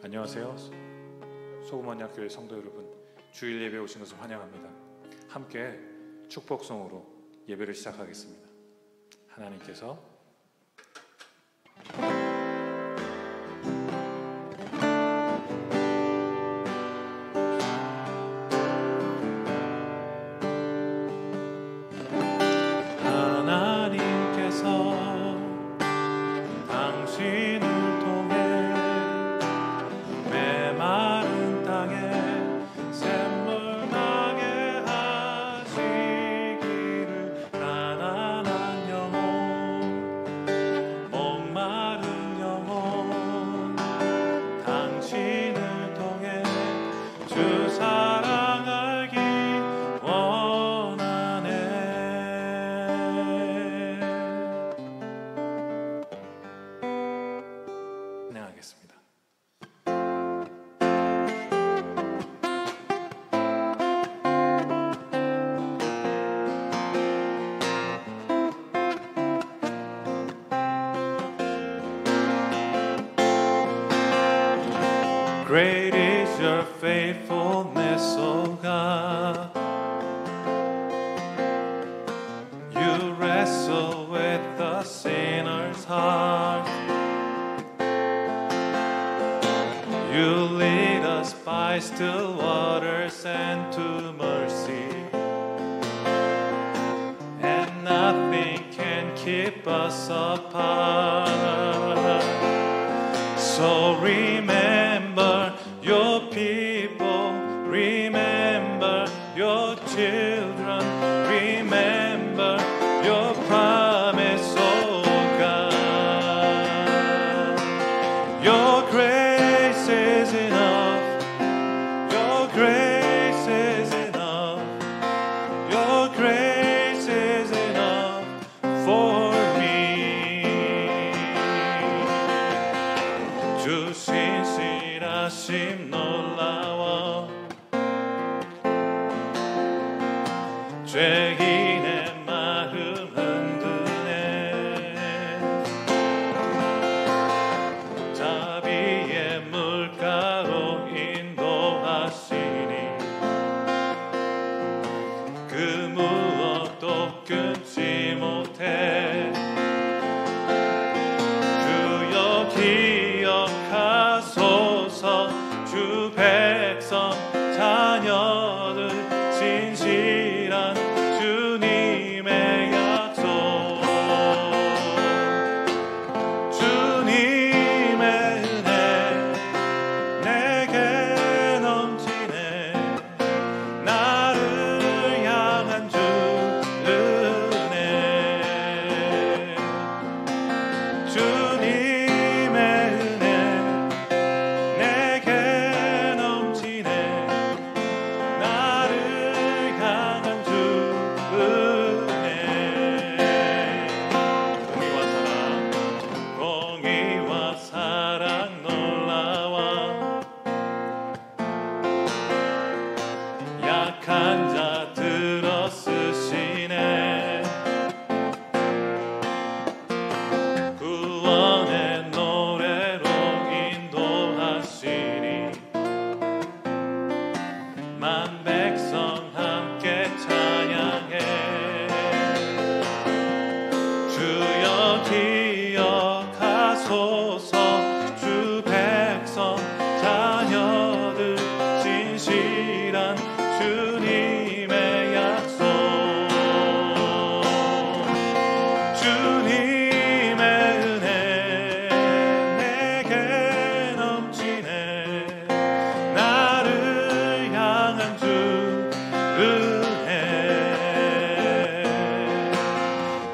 안녕하세요. 소금언약교회 성도 여러분, 주일 예배 오신 것을 환영합니다. 함께 축복송으로 예배를 시작하겠습니다. 하나님께서 Great is your faithfulness, O God. You wrestle with the sinner's heart. You lead us by still waters and to mercy, and nothing can keep us apart. So remember your people, remember your children, remember your promise, oh God. Your grace is enough, your grace is enough, your grace is enough for me. 주 신실하심 놀라워 죄인의 마음 흔드네. 자비의 물가로 인도하시니 그 무엇도 끊지 못해. 주여 기억하소서 주 백성 자녀들 진실한 주님의 약속. 주님의 은혜 내게 넘치네. 나를 향한 주 은혜. 주님의 은혜 내게 넘치네. 나를 향한 주 은혜. 공의와 사랑 놀라워 약한 자 들어 쓰시네. 구원의 노래로 인도하시니 만 백성 함께 찬양해. 주여 기억하소서 주 백성 자녀들 진실한 주님의 약속. 주님의 은혜 내게 넘치네. 나를 향한 주 은혜.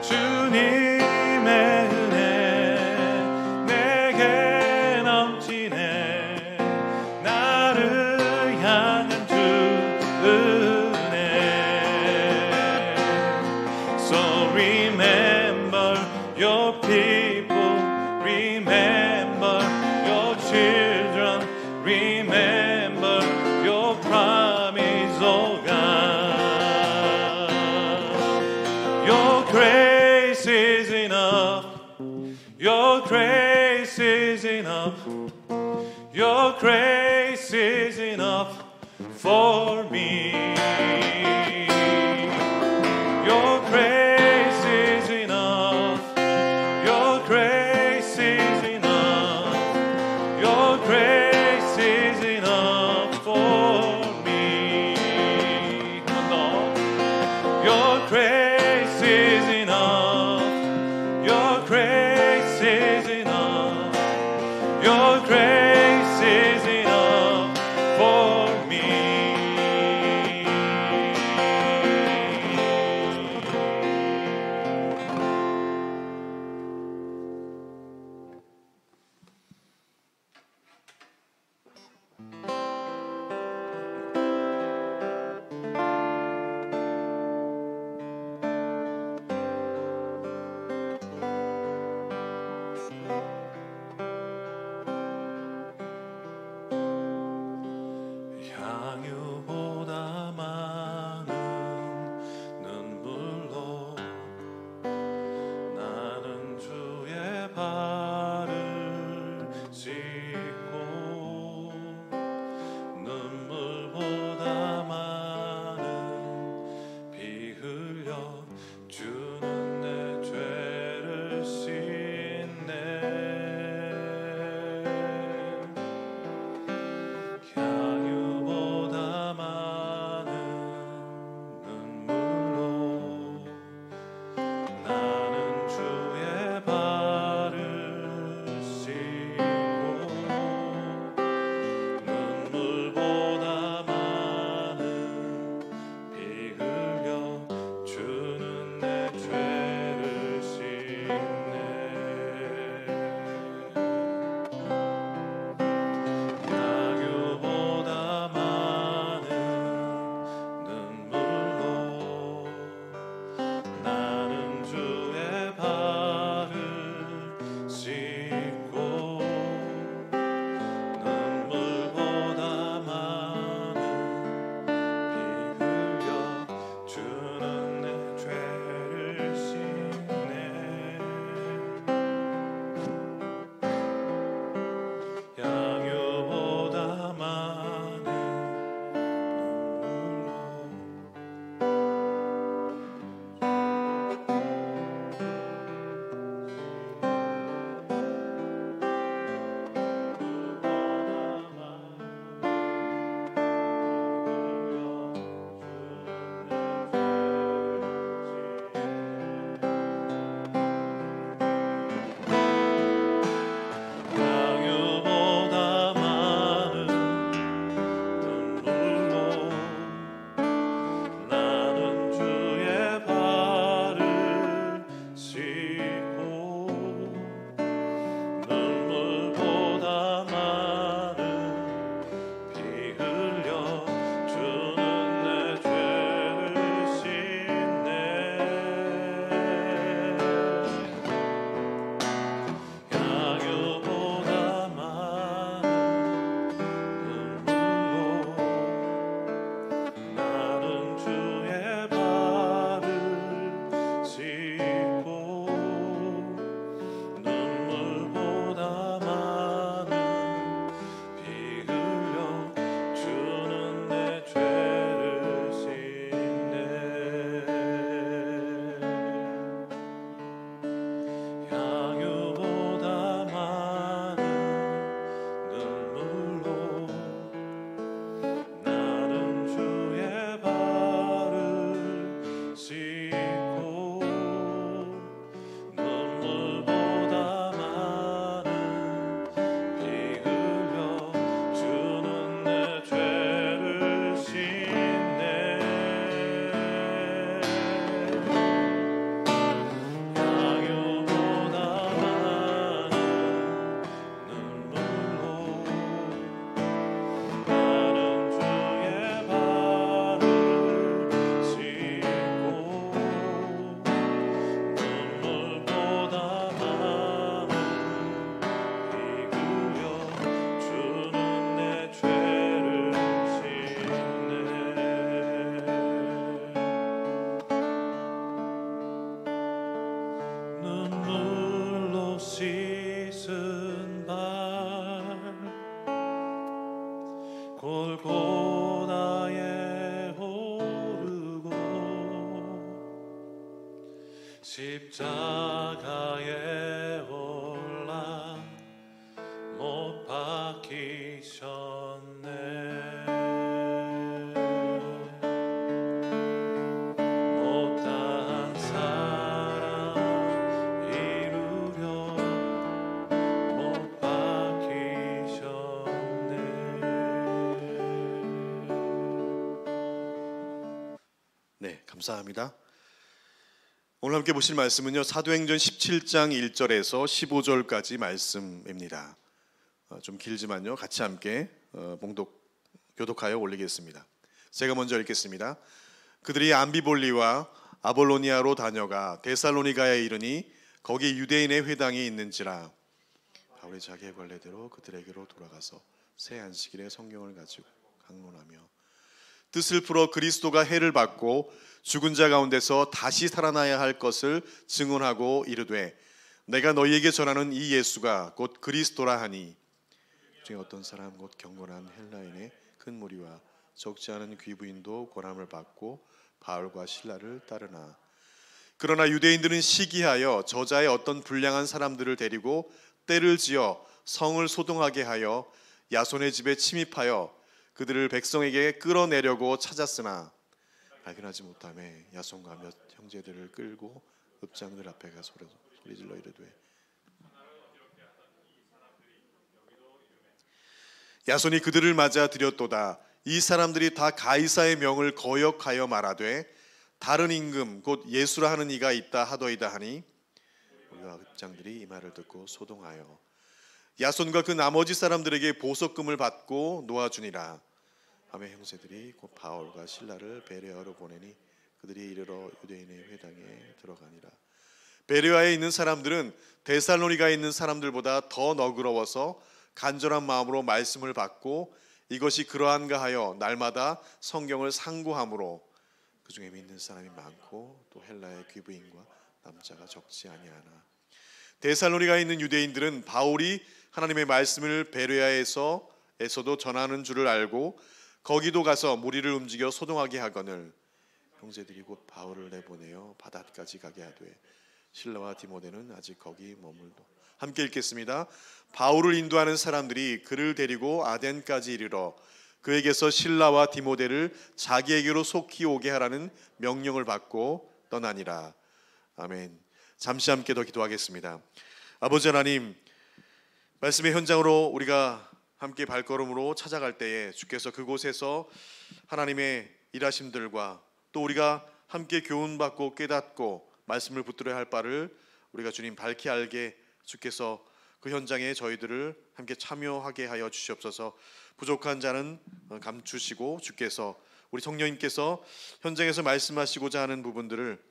주님의 은혜 내게 넘치네. 나를 향한 주 은혜. So remember your people, remember your children, remember your promise, oh God. Your grace is enough, your grace is enough, Your grace is enough for me. Your grace is enough. Your grace is enough. Your grace is enough for me. 한번 더. Your grace is enough. Your grace is enough. Your grace is enough for me. 향유보다 많은 눈물로 나는 주의 발을 씻고 눈물보다 많은 피 흘려 주는 내 죄를 씻네. 향유보다 많은 눈물로 나는 주의 발을 씻고 눈물보다 많은 피 흘려 주는 내 죄를 씻네. 향유보다 많은 눈물로 나는 주의 발을 씻고 눈물보다 많은 피 흘려 주는 내 죄를 씻네. 향유보다 많은 향유보다 많은 눈물로 나는 주의 발을 씻고 눈물보다 많은 피 흘려 주는 내 죄를 씻네. 향유보다 많은 눈물로 나는 주의 발을 씻고 눈물보다 많은 피 흘려 주는 내 죄를 씻네. 향유보다 많은 눈물로 나는 주의 발을 씻고 눈물보다 많은 피 흘려 주는 내 죄를 씻네. 향유보다 많은 눈물로 나는 주의 발을 씻고 눈물보다 많은 피 흘려 주는 내 죄를 씻네. 눈물로 씻은 발 골고다에 오르고 십자가에 올라 못 박히셨네. 못다한 사랑 이루려 못 박히셨네. 네, 감사합니다. 오늘 함께 보실 말씀은요, 사도행전 17장 1절에서 15절까지 말씀입니다. 좀 길지만요, 같이 함께 교독하여 올리겠습니다. 제가 먼저 읽겠습니다. 그들이 암비볼리와 아볼로니아로 다녀가 데살로니가에 이르니 거기 유대인의 회당이 있는지라. 바울이 자기의 관례대로 그들에게로 돌아가서 새 안식일에 성경을 가지고 강론하며 뜻을 풀어 그리스도가 해를 받고 죽은 자 가운데서 다시 살아나야 할 것을 증언하고 이르되 내가 너희에게 전하는 이 예수가 곧 그리스도라 하니 중에 어떤 사람 곧 경건한 헬라인의 큰 무리와 적지 않은 귀부인도 고난을 받고 바울과 실라를 따르나 그러나 유대인들은 시기하여 저자의 어떤 불량한 사람들을 데리고 때를 지어 성을 소동하게 하여 야손의 집에 침입하여 그들을 백성에게 끌어내려고 찾았으나 발견하지 못하매 야손과 몇 형제들을 끌고 읍장들 앞에 가 소리질러 이르되 야손이 그들을 맞아 들였도다. 이 사람들이 다 가이사의 명을 거역하여 말하되 다른 임금 곧 예수라 하는 이가 있다 하더이다 하니 우리와 읍장들이 이 말을 듣고 소동하여 야손과 그 나머지 사람들에게 보석금을 받고 놓아주니라. 밤에 형제들이 곧 바울과 실라를 베레아로 보내니 그들이 이르러 유대인의 회당에 들어가니라. 베레아에 있는 사람들은 데살로니가에 있는 사람들보다 더 너그러워서 간절한 마음으로 말씀을 받고 이것이 그러한가 하여 날마다 성경을 상고함으로 그 중에 믿는 사람이 많고 또 헬라의 귀부인과 남자가 적지 아니하나. 데살로니가에 있는 유대인들은 바울이 하나님의 말씀을 베레아에서도 전하는 줄을 알고 거기도 가서 무리를 움직여 소동하게 하거늘 형제들이 곧 바울을 내보내어 바닷까지 가게 하되 실라와 디모데는 아직 거기 머물도. 함께 읽겠습니다. 바울을 인도하는 사람들이 그를 데리고 아덴까지 이르러 그에게서 실라와 디모데를 자기에게로 속히 오게 하라는 명령을 받고 떠나니라. 아멘. 잠시 함께 더 기도하겠습니다. 아버지 하나님, 말씀의 현장으로 우리가 함께 발걸음으로 찾아갈 때에 주께서 그곳에서 하나님의 일하심들과 또 우리가 함께 교훈받고 깨닫고 말씀을 붙들어야 할 바를 우리가 주님 밝히 알게 주께서 그 현장에 저희들을 함께 참여하게 하여 주시옵소서. 부족한 자는 감추시고 주께서 우리 성령님께서 현장에서 말씀하시고자 하는 부분들을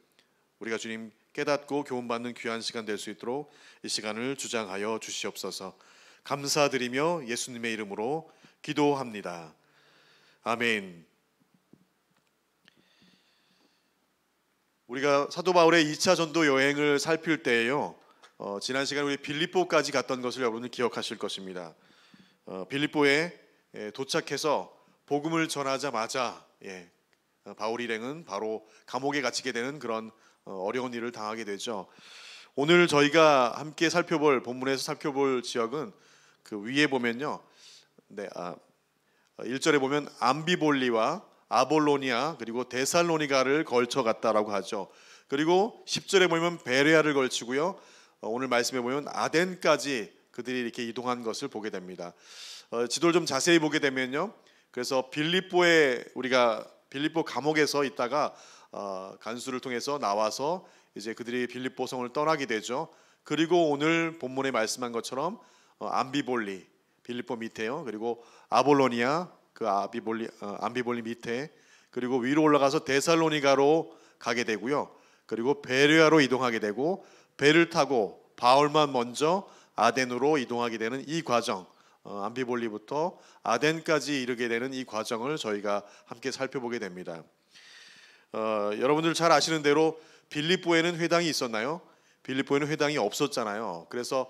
우리가 주님 깨닫고 교훈받는 귀한 시간 될 수 있도록 이 시간을 주장하여 주시옵소서. 감사드리며 예수님의 이름으로 기도합니다. 아멘. 우리가 사도 바울의 2차 전도 여행을 살필 때에요, 지난 시간에 우리 빌립보까지 갔던 것을 여러분은 기억하실 것입니다. 빌립보에 도착해서 복음을 전하자마자 바울 일행은 바로 감옥에 갇히게 되는 그런 어려운 일을 당하게 되죠. 오늘 저희가 함께 본문에서 살펴볼 지역은 그 위에 보면요, 1절에 보면 암비볼리와 아볼로니아 그리고 데살로니가를 걸쳐 갔다라고 하죠. 그리고 10절에 보면 베레아를 걸치고요, 오늘 말씀에 보면 아덴까지 그들이 이렇게 이동한 것을 보게 됩니다. 지도를 좀 자세히 보게 되면요, 그래서 우리가 빌립보 감옥에서 있다가 간수를 통해서 나와서 이제 그들이 빌립보 성을 떠나게 되죠. 그리고 오늘 본문에 말씀한 것처럼 암비볼리, 빌립보 밑에요. 그리고 아볼로니아, 그 암비볼리 밑에, 그리고 위로 올라가서 데살로니가로 가게 되고요. 그리고 베레아로 이동하게 되고 배를 타고 바울만 먼저 아덴으로 이동하게 되는 이 과정, 암비볼리부터 아덴까지 이르게 되는 이 과정을 저희가 함께 살펴보게 됩니다. 여러분들 잘 아시는 대로 빌립보에는 회당이 있었나요? 빌립보에는 회당이 없었잖아요. 그래서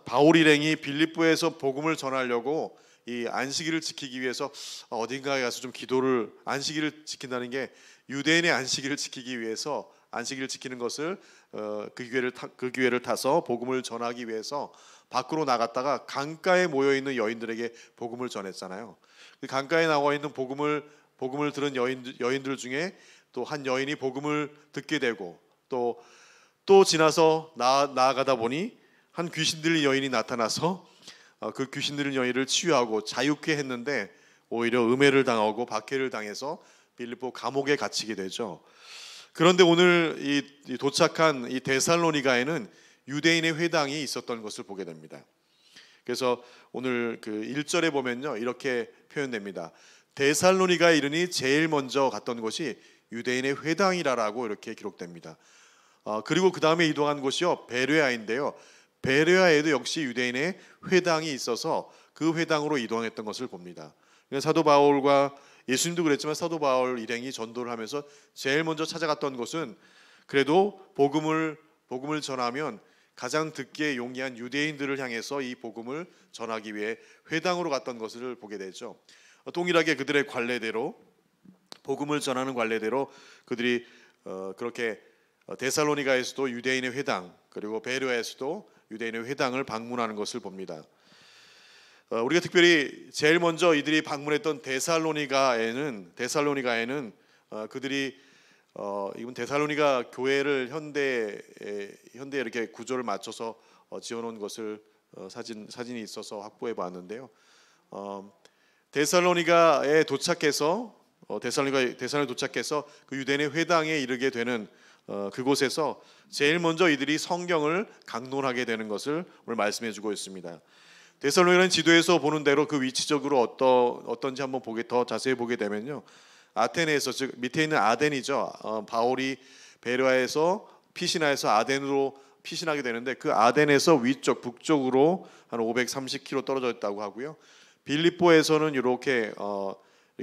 바울 일행이 빌립보에서 복음을 전하려고 이 안식일을 지키기 위해서 어딘가에 가서 좀 기도를 안식일을 지킨다는 게 유대인의 안식일을 지키기 위해서 안식일을 지키는 것을 그 기회를 타서 복음을 전하기 위해서 밖으로 나갔다가 강가에 모여 있는 여인들에게 복음을 전했잖아요. 그 강가에 나와 있는 복음을 들은 여인들 중에 또 한 여인이 복음을 듣게 되고 또 지나서 나아가다 보니 한 귀신 들린 여인이 나타나서 그 귀신 들린 여인을 치유하고 자유케 했는데 오히려 음해를 당하고 박해를 당해서 빌립보 감옥에 갇히게 되죠. 그런데 오늘 이 도착한 이 데살로니가에는 유대인의 회당이 있었던 것을 보게 됩니다. 그래서 오늘 그 1절에 보면요 이렇게 표현됩니다. 데살로니가에 이르니 제일 먼저 갔던 곳이 유대인의 회당이라고 이렇게 기록됩니다. 그리고 그 다음에 이동한 곳이요 베레아인데요. 베레아에도 역시 유대인의 회당이 있어서 그 회당으로 이동했던 것을 봅니다. 사도 바울과 예수님도 그랬지만 사도 바울 일행이 전도를 하면서 제일 먼저 찾아갔던 곳은 그래도 복음을 전하면 가장 듣기에 용이한 유대인들을 향해서 이 복음을 전하기 위해 회당으로 갔던 것을 보게 되죠. 동일하게 그들의 관례대로 복음을 전하는 관례대로 그들이 그렇게 데살로니가에서도 유대인의 회당 그리고 베레아에서도 유대인의 회당을 방문하는 것을 봅니다. 우리가 특별히 제일 먼저 이들이 방문했던 데살로니가에는 그들이 이번 데살로니가 교회를 현대에 이렇게 구조를 맞춰서 지어놓은 것을 사진이 있어서 확보해 봤는데요. 데살로니가에 도착해서 그 유대인의 회당에 이르게 되는 그곳에서 제일 먼저 이들이 성경을 강론하게 되는 것을 오늘 말씀해주고 있습니다. 데살로니가는 지도에서 보는 대로 그 위치적으로 어떤지 한번 더 자세히 보게 되면요, 아테네에서 즉 밑에 있는 아덴이죠. 바울이 베레아에서 피시나에서 아덴으로 피신하게 되는데 그 아덴에서 위쪽 북쪽으로 한 530km 떨어져 있다고 하고요. 빌립보에서는 이렇게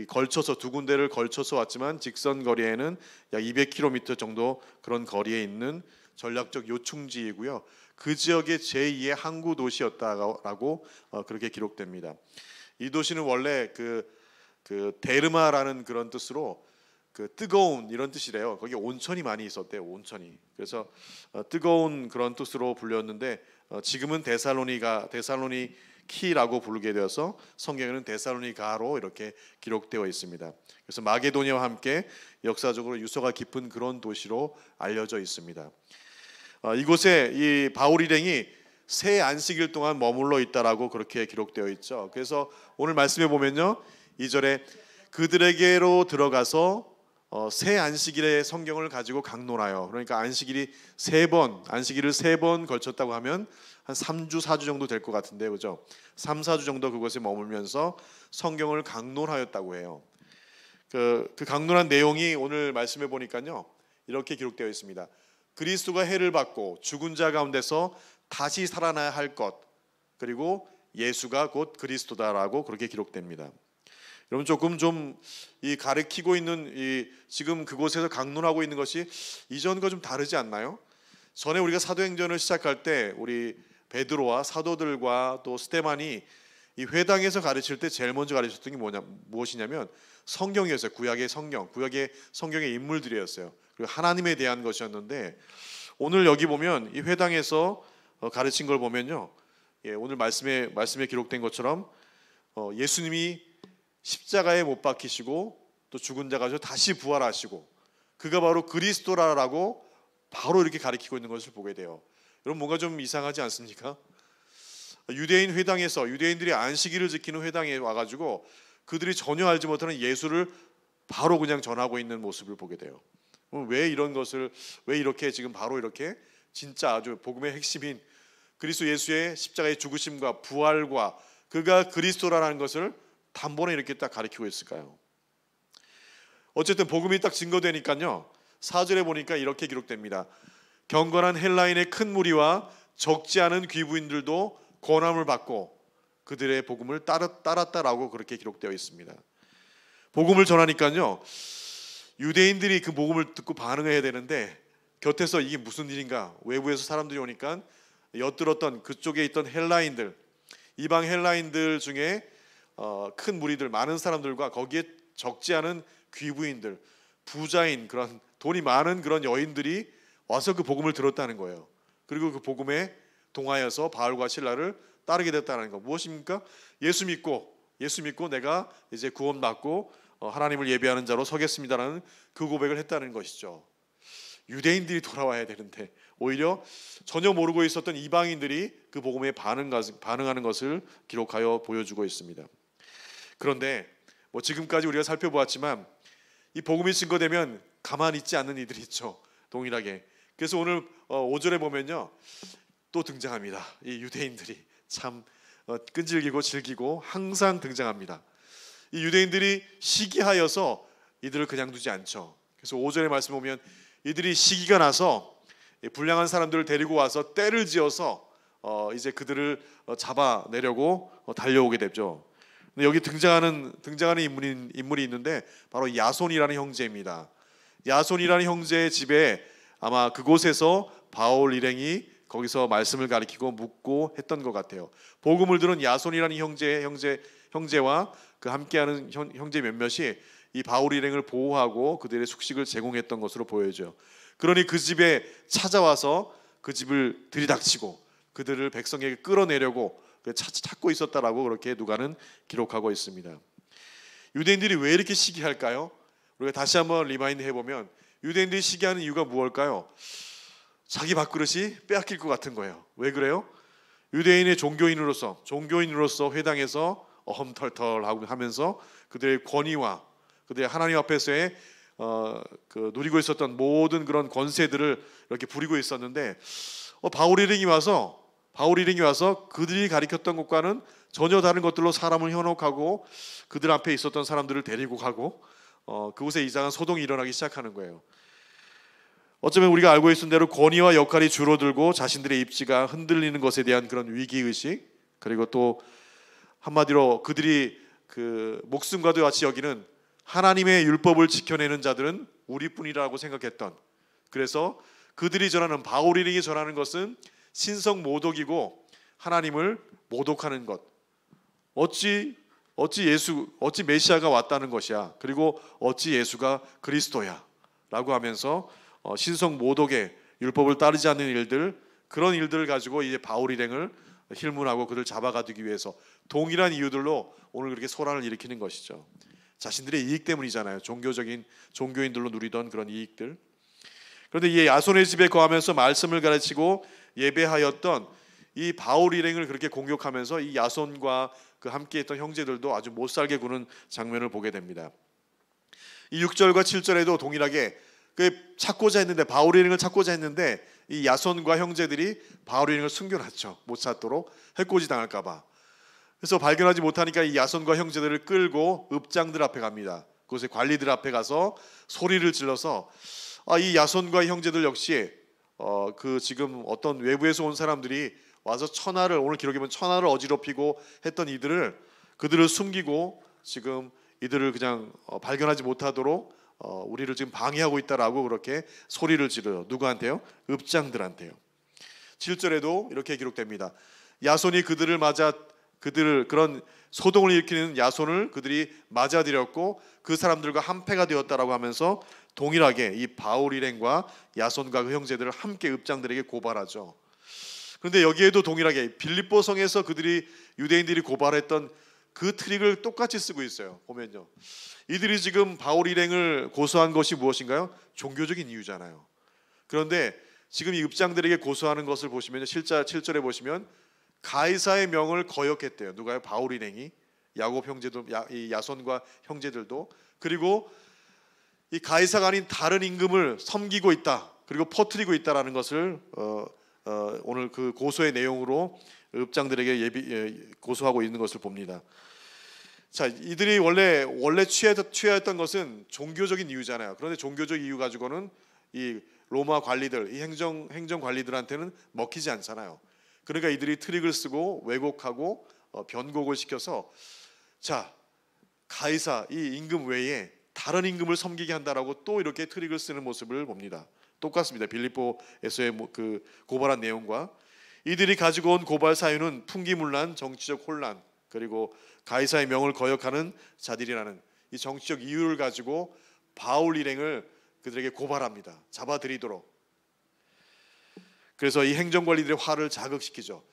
걸쳐서 두 군데를 걸쳐서 왔지만 직선 거리에는 약 200km 정도 그런 거리에 있는 전략적 요충지이고요. 그 지역의 제2의 항구 도시였다라고 그렇게 기록됩니다. 이 도시는 원래 그 데르마라는 그런 뜻으로 그 뜨거운 이런 뜻이래요. 거기 온천이 많이 있었대요. 온천이. 그래서 뜨거운 그런 뜻으로 불렸는데 지금은 데살로니키라고 부르게 되어서 성경에는 데살로니가로 이렇게 기록되어 있습니다. 그래서 마게도니아와 함께 역사적으로 유서가 깊은 그런 도시로 알려져 있습니다. 이곳에 이 바울 일행이 새 안식일 동안 머물러 있다라고 그렇게 기록되어 있죠. 그래서 오늘 말씀해 보면요, 2절에 그들에게로 들어가서 새 안식일의 성경을 가지고 강론하여, 그러니까 안식일을 세 번 걸쳤다고 하면 한 3주 4주 정도 될 것 같은데, 그죠? 3, 4주 정도 그곳에 머물면서 성경을 강론하였다고 해요. 그 강론한 내용이 오늘 말씀해 보니까요 이렇게 기록되어 있습니다. 그리스도가 해를 받고 죽은 자 가운데서 다시 살아나야 할 것, 그리고 예수가 곧 그리스도다라고 그렇게 기록됩니다. 여러분 조금 좀 이 가르치고 있는 이 지금 그곳에서 강론하고 있는 것이 이전과 좀 다르지 않나요? 전에 우리가 사도행전을 시작할 때 우리 베드로와 사도들과 또 스데반이 이 회당에서 가르칠 때 제일 먼저 가르쳤던 게 무엇이냐면 성경이었어요. 구약의 성경의 인물들이었어요. 그리고 하나님에 대한 것이었는데 오늘 여기 보면 이 회당에서 가르친 걸 보면요, 오늘 말씀에 기록된 것처럼 예수님이 십자가에 못 박히시고 또 죽은 자 가지고 다시 부활하시고 그가 바로 그리스도라라고 바로 이렇게 가르치고 있는 것을 보게 돼요. 여러분 뭔가 좀 이상하지 않습니까? 유대인 회당에서 유대인들이 안식일을 지키는 회당에 와가지고 그들이 전혀 알지 못하는 예수를 바로 그냥 전하고 있는 모습을 보게 돼요. 왜 이렇게 지금 바로 이렇게 진짜 아주 복음의 핵심인 그리스도 예수의 십자가의 죽으심과 부활과 그가 그리스도라는 것을 단번에 이렇게 딱 가르치고 있을까요? 어쨌든 복음이 딱 증거되니까요, 4절에 보니까 이렇게 기록됩니다. 경건한 헬라인의 큰 무리와 적지 않은 귀부인들도 권함을 받고 그들의 복음을 따랐다라고 그렇게 기록되어 있습니다. 복음을 전하니까요, 유대인들이 그 복음을 듣고 반응을 해야 되는데 곁에서 이게 무슨 일인가, 외부에서 사람들이 오니까 엿들었던 그쪽에 있던 헬라인들, 이방 헬라인들 중에 큰 무리들, 많은 사람들과 거기에 적지 않은 귀부인들, 부자인 그런 돈이 많은 그런 여인들이 와서 그 복음을 들었다는 거예요. 그리고 그 복음에 동하여서 바울과 실라를 따르게 됐다는 거. 무엇입니까? 예수 믿고 내가 이제 구원받고 하나님을 예배하는 자로 서겠습니다라는 그 고백을 했다는 것이죠. 유대인들이 돌아와야 되는데 오히려 전혀 모르고 있었던 이방인들이 그 복음에 반응하는 것을 기록하여 보여주고 있습니다. 그런데 지금까지 우리가 살펴보았지만 이 복음이 증거되면 가만히 있지 않는 이들이 있죠. 동일하게. 그래서 오늘 5절에 보면요, 또 등장합니다. 이 유대인들이 참 끈질기고 질기고 항상 등장합니다. 이 유대인들이 시기하여서 이들을 그냥 두지 않죠. 그래서 5절의 말씀 보면 이들이 시기가 나서 불량한 사람들을 데리고 와서 떼를 지어서 이제 그들을 잡아내려고 달려오게 되죠. 근데 여기 등장하는 인물이 있는데 바로 야손이라는 형제입니다. 야손이라는 형제의 집에 아마 그곳에서 바울 일행이 거기서 말씀을 가리키고 묻고 했던 것 같아요. 복음을 들은 야손이라는 형제와 그 함께하는 형제 몇몇이 이 바울 일행을 보호하고 그들의 숙식을 제공했던 것으로 보여져요. 그러니 그 집에 찾아와서 그 집을 들이닥치고 그들을 백성에게 끌어내려고 찾고 있었다라고 그렇게 누가는 기록하고 있습니다. 유대인들이 왜 이렇게 시기할까요? 우리가 다시 한번 리마인드 해보면 유대인들이 시기하는 이유가 무엇일까요? 자기 밥그릇이 빼앗길 것 같은 거예요. 왜 그래요? 유대인의 종교인으로서 회당에서 어험털털 하면서 그들의 권위와 그들의 하나님 앞에서의 누리고 있었던 모든 그런 권세들을 이렇게 부리고 있었는데 바울 일행이 와서 그들이 가리켰던 것과는 전혀 다른 것들로 사람을 현혹하고 그들 앞에 있었던 사람들을 데리고 가고 그곳에 이상한 소동이 일어나기 시작하는 거예요. 어쩌면 우리가 알고 있는 대로 권위와 역할이 줄어들고 자신들의 입지가 흔들리는 것에 대한 그런 위기의식, 그리고 또 한마디로 그들이 그 목숨과도 같이 여기는 하나님의 율법을 지켜내는 자들은 우리뿐이라고 생각했던, 그래서 그들이 전하는, 바울 일행이 전하는 것은 신성 모독이고 하나님을 모독하는 것. 어찌 메시아가 왔다는 것이야. 그리고 어찌 예수가 그리스도야 라고 하면서 신성 모독의 율법을 따르지 않는 일들, 그런 일들을 가지고 이제 바울 일행을 힐문하고 그들 잡아가두기 위해서 동일한 이유들로 오늘 그렇게 소란을 일으키는 것이죠. 자신들의 이익 때문이잖아요. 종교인들로 누리던 그런 이익들. 그런데 이 야손의 집에 거하면서 말씀을 가르치고 예배하였던 이 바울 일행을 그렇게 공격하면서 이 야손과 그 함께했던 형제들도 아주 못살게 구는 장면을 보게 됩니다. 이 6절과 7절에도 동일하게 바울 일행을 찾고자 했는데 이 야손과 형제들이 바울 일행을 숨겨놨죠. 못 찾도록 해코지 당할까봐. 그래서 발견하지 못하니까 이 야손과 형제들을 끌고 읍장들 앞에 갑니다. 그곳에 관리들 앞에 가서 소리를 질러서 이 야손과 형제들 역시 그 지금 어떤 외부에서 온 사람들이 와서 오늘 기록에 보면 천하를 어지럽히고 했던 그들을 숨기고 지금 이들을 그냥 발견하지 못하도록 우리를 지금 방해하고 있다라고 그렇게 소리를 지르요. 누구한테요? 읍장들한테요. 7절에도 이렇게 기록됩니다. 야손이 그들을 그런 소동을 일으키는 야손을 그들이 맞아들였고 그 사람들과 한패가 되었다라고 하면서 동일하게 이 바울 일행과 야손과 그 형제들을 함께 읍장들에게 고발하죠. 그런데 여기에도 동일하게 빌립보 성에서 유대인들이 고발했던 그 트릭을 똑같이 쓰고 있어요. 보면요, 이들이 지금 바울 일행을 고소한 것이 무엇인가요? 종교적인 이유잖아요. 그런데 지금 이 읍장들에게 고소하는 것을 보시면 7절에 보시면 가이사의 명을 거역했대요. 누가요? 바울 일행이. 야곱 형제들, 이 야손과 형제들도. 그리고 이 가이사가 아닌 다른 임금을 섬기고 있다, 그리고 퍼뜨리고 있다라는 것을 오늘 그 고소의 내용으로 읍장들에게 고소하고 있는 것을 봅니다. 자, 이들이 원래 취하였던 것은 종교적인 이유잖아요. 그런데 종교적 이유 가지고는 이 로마 관리들, 이 행정 관리들한테는 먹히지 않잖아요. 그러니까 이들이 트릭을 쓰고 왜곡하고 변곡을 시켜서 가이사 이 임금 외에 다른 임금을 섬기게 한다라고 또 이렇게 트릭을 쓰는 모습을 봅니다. 똑같습니다. 빌립보에서의 고발한 내용과 이들이 가지고 온 고발 사유는 풍기문란, 정치적 혼란, 그리고 가이사의 명을 거역하는 자들이라는 이 정치적 이유를 가지고 바울 일행을 그들에게 고발합니다. 잡아들이도록. 그래서 이 행정관리들의 화를 자극시키죠.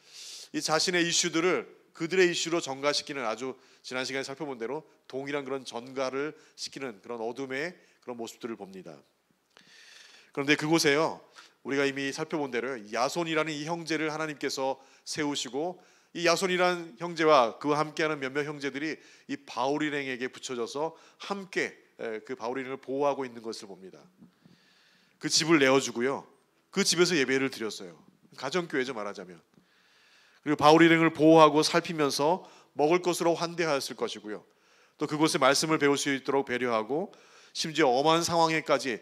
이 자신의 이슈들을 그들의 이슈로 전가시키는, 아주 지난 시간에 살펴본 대로 동일한 그런 전가를 시키는 그런 어둠의 그런 모습들을 봅니다. 그런데 그곳에요, 우리가 이미 살펴본 대로 야손이라는 이 형제를 하나님께서 세우시고, 이 야손이라는 형제와 그와 함께하는 몇몇 형제들이 이 바울 일행에게 붙여져서 함께 그 바울 일행을 보호하고 있는 것을 봅니다. 그 집을 내어주고요, 그 집에서 예배를 드렸어요. 가정교회죠, 말하자면. 그리고 바울 일행을 보호하고 살피면서 먹을 것으로 환대하였을 것이고요, 또 그곳에 말씀을 배울 수 있도록 배려하고, 심지어 엄한 상황에까지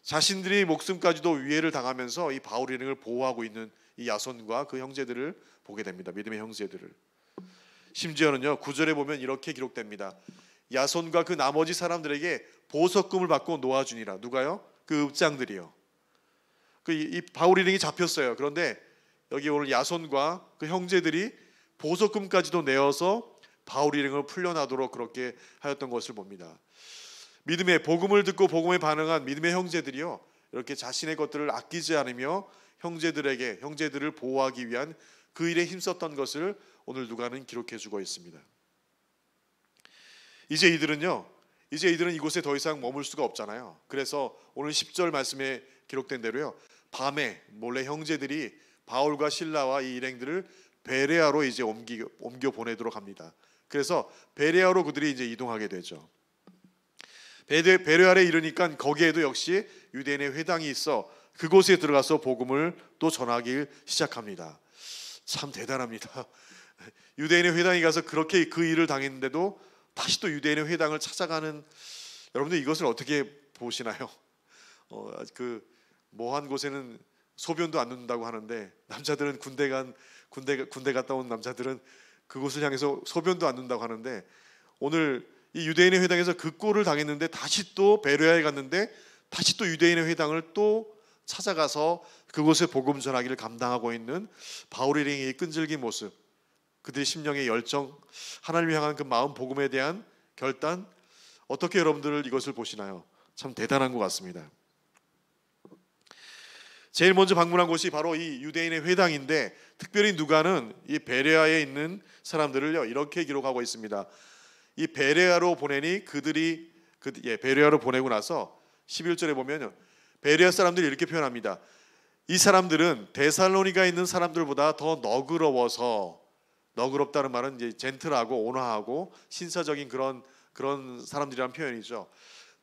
자신들이 목숨까지도 위해를 당하면서 이 바울 일행을 보호하고 있는 이 야손과 그 형제들을 보게 됩니다. 믿음의 형제들을. 심지어는요, 9절에 보면 이렇게 기록됩니다. 야손과 그 나머지 사람들에게 보석금을 받고 놓아주니라. 누가요? 그 읍장들이요. 이 바울 일행이 잡혔어요. 그런데 여기 오늘 야손과 그 형제들이 보석금까지도 내어서 바울 일행을 풀려나도록 그렇게 하였던 것을 봅니다. 믿음의 복음을 듣고 복음에 반응한 믿음의 형제들이요, 이렇게 자신의 것들을 아끼지 않으며 형제들을 보호하기 위한 그 일에 힘썼던 것을 오늘 누가는 기록해주고 있습니다. 이제 이들은 이곳에 더 이상 머물 수가 없잖아요. 그래서 오늘 10절 말씀에 기록된 대로요, 밤에 몰래 형제들이 바울과 실라와 이 일행들을 베레아로 이제 옮겨 보내도록 합니다. 그래서 베레아로 그들이 이제 이동하게 되죠. 베레아에 이르니까 거기에도 역시 유대인의 회당이 있어 그곳에 들어가서 복음을 또 전하기 시작합니다. 참 대단합니다. 유대인의 회당에 가서 그렇게 그 일을 당했는데도 다시 또 유대인의 회당을 찾아가는, 여러분들 이것을 어떻게 보시나요? 그 모한 곳에는 소변도 안 눕는다고 하는데, 남자들은 군대 갔다 온 남자들은 그곳을 향해서 소변도 안 눕는다고 하는데, 오늘 이 유대인의 회당에서 그 꼴을 당했는데 다시 또 베레아에 갔는데 다시 또 유대인의 회당을 또 찾아가서 그곳에 복음 전하기를 감당하고 있는 바울 일행의 끈질긴 모습, 그들의 심령의 열정, 하나님을 향한 그 마음, 복음에 대한 결단, 어떻게 여러분들 이것을 보시나요? 참 대단한 것 같습니다. 제일 먼저 방문한 곳이 바로 이 유대인의 회당인데, 특별히 누가는 이 베레아에 있는 사람들을요 이렇게 기록하고 있습니다. 이 베레아로 보내니 베레아로 보내고 나서 11절에 보면 베레아 사람들이 이렇게 표현합니다. 이 사람들은 데살로니가에 있는 사람들보다 더 너그러워서, 너그럽다는 말은 이제 젠틀하고 온화하고 신사적인 그런 사람들이라는 표현이죠.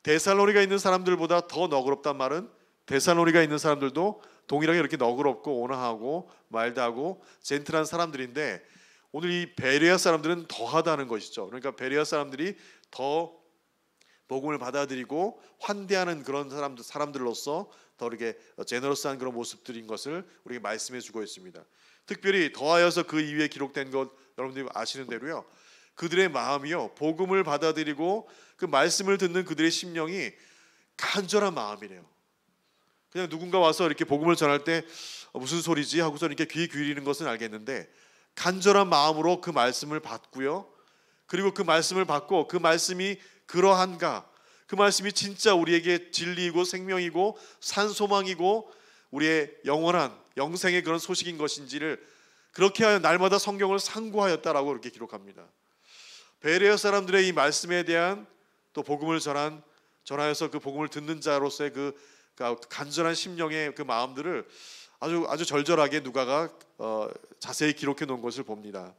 데살로니가에 있는 사람들보다 더 너그럽다는 말은 데살로니가에 있는 사람들도 동일하게 이렇게 너그럽고 온화하고 마일드하고 젠틀한 사람들인데, 오늘 이 베레아 사람들은 더하다는 것이죠. 그러니까 베레아 사람들이 더 복음을 받아들이고 환대하는 그런 사람들로서 더 이렇게 제너러스한 그런 모습들인 것을 우리에게 말씀해 주고 있습니다. 특별히 더하여서 그 이후에 기록된 것 여러분들이 아시는 대로요, 그들의 마음이요 복음을 받아들이고 그 말씀을 듣는 그들의 심령이 간절한 마음이래요. 그냥 누군가 와서 이렇게 복음을 전할 때 무슨 소리지 하고서 이렇게 귀 기울이는 것은 알겠는데, 간절한 마음으로 그 말씀을 받고요, 그리고 그 말씀을 받고 그 말씀이 그러한가, 그 말씀이 진짜 우리에게 진리이고 생명이고 산소망이고 우리의 영원한 영생의 그런 소식인 것인지를 그렇게 하여 날마다 성경을 상고하였다라고 이렇게 기록합니다. 베레아 사람들의 이 말씀에 대한 또 복음을 전하여서 그 복음을 듣는 자로서의 그 간절한 심령의 그 마음들을 아주 절절하게 누가가 자세히 기록해 놓은 것을 봅니다.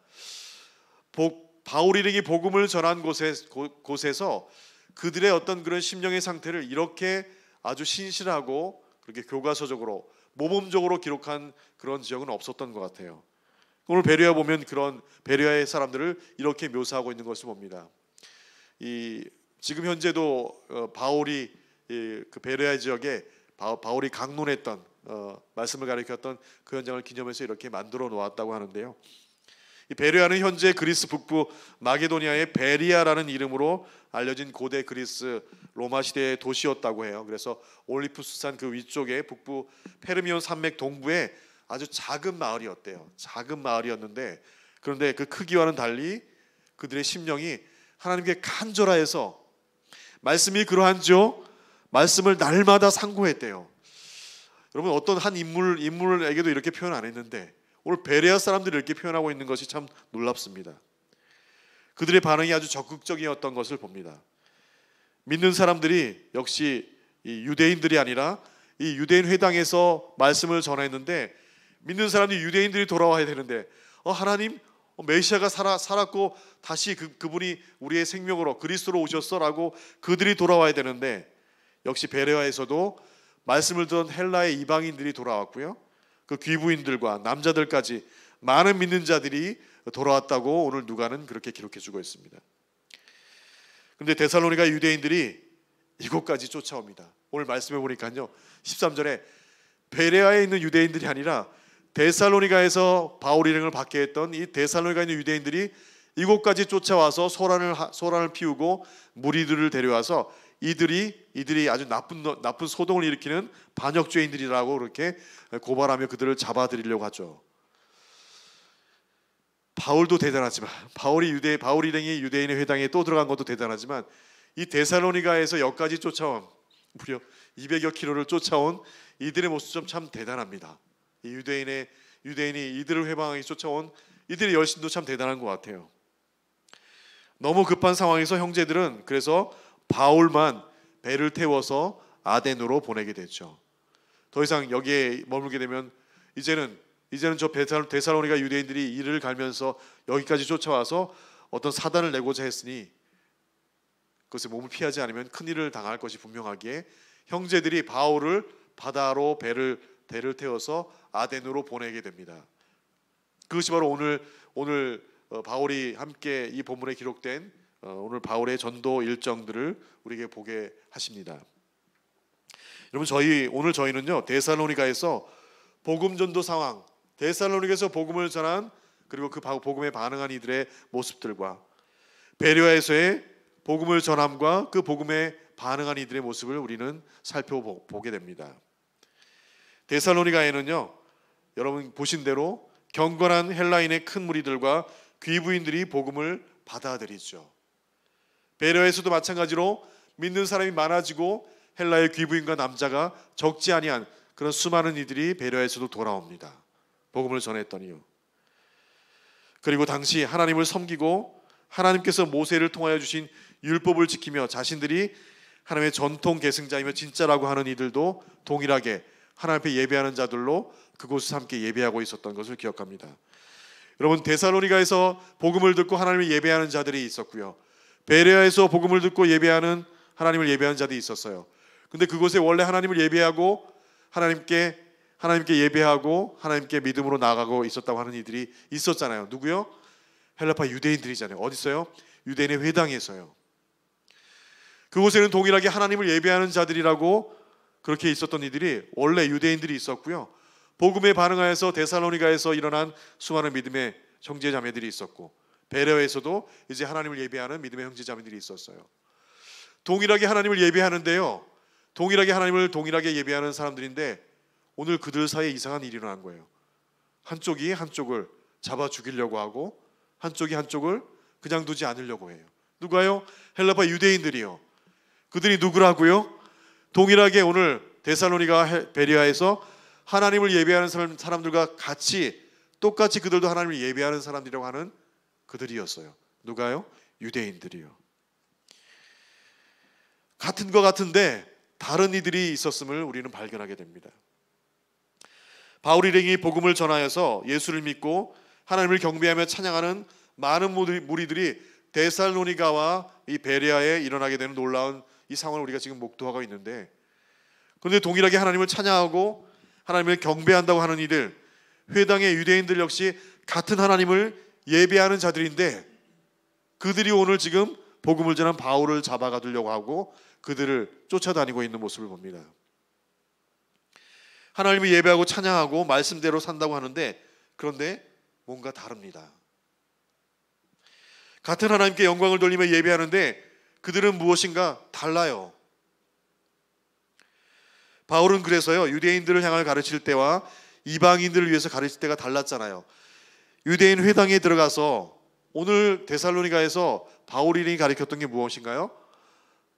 바울 일행이 복음을 전한 곳에서 그들의 어떤 그런 심령의 상태를 이렇게 아주 신실하고 그렇게 교과서적으로 모범적으로 기록한 그런 지역은 없었던 것 같아요. 오늘 베레아 보면 그런 베레아의 사람들을 이렇게 묘사하고 있는 것을 봅니다. 지금 현재도 바울이 그 베레아 지역에 바울이 강론했던 말씀을 가리켰던 그 현장을 기념해서 이렇게 만들어 놓았다고 하는데요. 이 베레아는 현재 그리스 북부 마게도니아의 베리아라는 이름으로 알려진 고대 그리스 로마 시대의 도시였다고 해요. 그래서 올리푸스산 그 위쪽에 북부 페르미온 산맥 동부에 아주 작은 마을이었대요. 작은 마을이었는데, 그런데 그 크기와는 달리 그들의 심령이 하나님께 간절하여서 말씀이 그러한지요 말씀을 날마다 상고했대요. 여러분 어떤 한 인물에게도 이렇게 표현 안 했는데 오늘 베레아 사람들이 이렇게 표현하고 있는 것이 참 놀랍습니다. 그들의 반응이 아주 적극적이었던 것을 봅니다. 믿는 사람들이 역시 이 유대인들이 아니라 이 유대인 회당에서 말씀을 전했는데 믿는 사람들이 유대인들이 돌아와야 되는데 하나님 메시아가 살았고 다시 그분이 우리의 생명으로 그리스도로 오셨어라고 그들이 돌아와야 되는데 역시 베레아에서도 말씀을 듣던 헬라의 이방인들이 돌아왔고요. 그 귀부인들과 남자들까지 많은 믿는 자들이 돌아왔다고 오늘 누가는 그렇게 기록해주고 있습니다. 그런데 데살로니가 유대인들이 이곳까지 쫓아옵니다. 오늘 말씀해 보니까요 13절에 베레아에 있는 유대인들이 아니라 데살로니가에서 바울 일행을 받게 했던 이 데살로니가에 있는 유대인들이 이곳까지 쫓아와서 소란을 피우고 무리들을 데려와서 이들이 아주 나쁜 소동을 일으키는 반역죄인들이라고 그렇게 고발하며 그들을 잡아들이려고 하죠. 바울도 대단하지만 바울 일행이 유대인의 회당에 또 들어간 것도 대단하지만 이 데살로니가에서 여기까지 쫓아온 무려 200여 킬로를 쫓아온 이들의 모습 좀 참 대단합니다. 이 유대인이 이들을 회방하기 쫓아온 이들의 열심도 참 대단한 것 같아요. 너무 급한 상황에서 형제들은 그래서 바울만 배를 태워서 아덴으로 보내게 됐죠. 더 이상 여기에 머물게 되면 이제는 저 데살로니가 유대인들이 이를 갈면서 여기까지 쫓아와서 어떤 사단을 내고자 했으니 그것에 몸을 피하지 않으면 큰일을 당할 것이 분명하기에 형제들이 바울을 바다로 배를 태워서 아덴으로 보내게 됩니다. 그것이 바로 오늘 바울이 함께 이 본문에 기록된 오늘 바울의 전도 일정들을 우리에게 보게 하십니다. 여러분 오늘 저희는요 데살로니가에서 복음 전도 상황, 데살로니가에서 복음을 전한 그리고 그 복음에 반응한 이들의 모습들과 베레아에서의 복음을 전함과 그 복음에 반응한 이들의 모습을 우리는 살펴보게 됩니다. 데살로니가에는요 여러분 보신 대로 경건한 헬라인의 큰 무리들과 귀부인들이 복음을 받아들이죠. 베레아에서도 마찬가지로 믿는 사람이 많아지고 헬라의 귀부인과 남자가 적지 아니한 그런 수많은 이들이 베레아에서도 돌아옵니다. 복음을 전했더니요. 그리고 당시 하나님을 섬기고 하나님께서 모세를 통하여 주신 율법을 지키며 자신들이 하나님의 전통 계승자이며 진짜라고 하는 이들도 동일하게 하나님 앞에 예배하는 자들로 그곳에서 함께 예배하고 있었던 것을 기억합니다. 여러분 데살로니가에서 복음을 듣고 하나님을 예배하는 자들이 있었고요. 베레아에서 복음을 듣고 하나님을 예배하는 자들이 있었어요. 근데 그곳에 원래 하나님을 예배하고 하나님께 예배하고 하나님께 믿음으로 나아가고 있었다고 하는 이들이 있었잖아요. 누구요? 헬라파 유대인들이잖아요. 어디 있어요? 유대인의 회당에서요. 그곳에는 동일하게 하나님을 예배하는 자들이라고 그렇게 있었던 이들이 원래 유대인들이 있었고요. 복음에 반응하여서 데살로니가에서 일어난 수많은 믿음의 형제 자매들이 있었고 베레아에서도 이제 하나님을 예배하는 믿음의 형제 자매들이 있었어요. 동일하게 하나님을 예배하는데요. 동일하게 하나님을 동일하게 예배하는 사람들인데 오늘 그들 사이에 이상한 일이 일어난 거예요. 한쪽이 한쪽을 잡아 죽이려고 하고 한쪽이 한쪽을 그냥 두지 않으려고 해요. 누가요? 헬라파 유대인들이요. 그들이 누구라고요? 동일하게 오늘 데살로니가 베레아에서 하나님을 예배하는 사람들과 똑같이 그들도 하나님을 예배하는 사람들이라고 하는 그들이었어요. 누가요? 유대인들이요. 같은 것 같은데 다른 이들이 있었음을 우리는 발견하게 됩니다. 바울 일행이 복음을 전하여서 예수를 믿고 하나님을 경배하며 찬양하는 많은 무리들이 데살로니가와 이 베레아에 일어나게 되는 놀라운 이 상황을 우리가 지금 목도하고 있는데, 그런데 동일하게 하나님을 찬양하고 하나님을 경배한다고 하는 이들, 회당의 유대인들 역시 같은 하나님을 예배하는 자들인데 그들이 오늘 지금 복음을 전한 바울을 잡아가두려고 하고 그들을 쫓아다니고 있는 모습을 봅니다. 하나님을 예배하고 찬양하고 말씀대로 산다고 하는데 그런데 뭔가 다릅니다. 같은 하나님께 영광을 돌리며 예배하는데 그들은 무엇인가 달라요. 바울은 그래서요 유대인들을 향하여 가르칠 때와 이방인들을 위해서 가르칠 때가 달랐잖아요. 유대인 회당에 들어가서 오늘 데살로니가에서 바울이 가르쳤던 게 무엇인가요?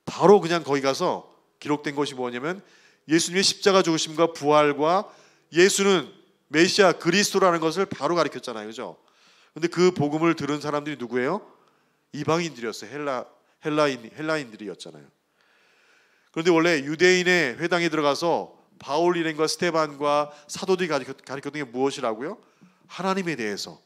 바로 그냥 거기 가서 기록된 것이 뭐냐면 예수님의 십자가 죽으심과 부활과 예수는 메시아 그리스도라는 것을 바로 가르쳤잖아요. 그죠? 근데 그 복음을 들은 사람들이 누구예요? 이방인들이었어요. 헬라인들이었잖아요. 그런데 원래 유대인의 회당에 들어가서 바울 일행과 스데반과 사도들이 가르쳤던 게 무엇이라고요? 하나님에 대해서,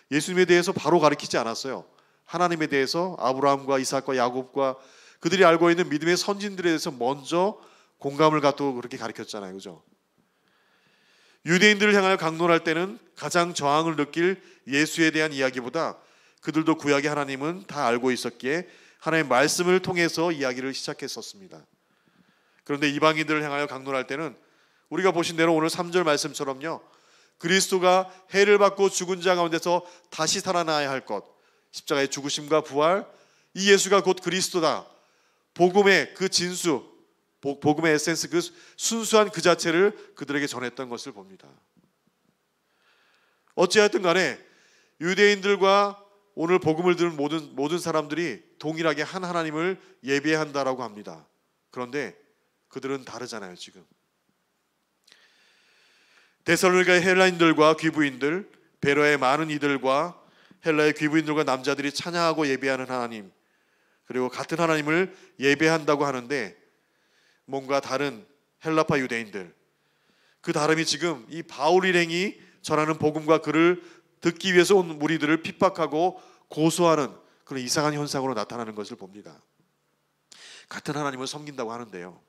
예수님에 대해서 바로 가르치지 않았어요. 하나님에 대해서 아브라함과 이삭과 야곱과 그들이 알고 있는 믿음의 선진들에 대해서 먼저 공감을 갖고 그렇게 가르쳤잖아요. 그죠? 유대인들을 향하여 강론할 때는 가장 저항을 느낄 예수에 대한 이야기보다 그들도 구약의 하나님은 다 알고 있었기에 하나님의 말씀을 통해서 이야기를 시작했었습니다. 그런데 이방인들을 향하여 강론할 때는 우리가 보신 대로 오늘 3절 말씀처럼요, 그리스도가 해를 받고 죽은 자 가운데서 다시 살아나야 할 것, 십자가의 죽으심과 부활, 이 예수가 곧 그리스도다, 복음의 그 진수, 복음의 에센스, 그 순수한 그 자체를 그들에게 전했던 것을 봅니다. 어찌하였든 간에 유대인들과 오늘 복음을 들은 모든 사람들이 동일하게 한 하나님을 예배한다라고 합니다. 그런데 그들은 다르잖아요. 지금 데살로니가의 헬라인들과 귀부인들, 베로의 많은 이들과 헬라의 귀부인들과 남자들이 찬양하고 예배하는 하나님, 그리고 같은 하나님을 예배한다고 하는데 뭔가 다른 헬라파 유대인들, 그 다름이 지금 이 바울 일행이 전하는 복음과 그를 듣기 위해서 온 무리들을 핍박하고 고소하는 그런 이상한 현상으로 나타나는 것을 봅니다. 같은 하나님을 섬긴다고 하는데요,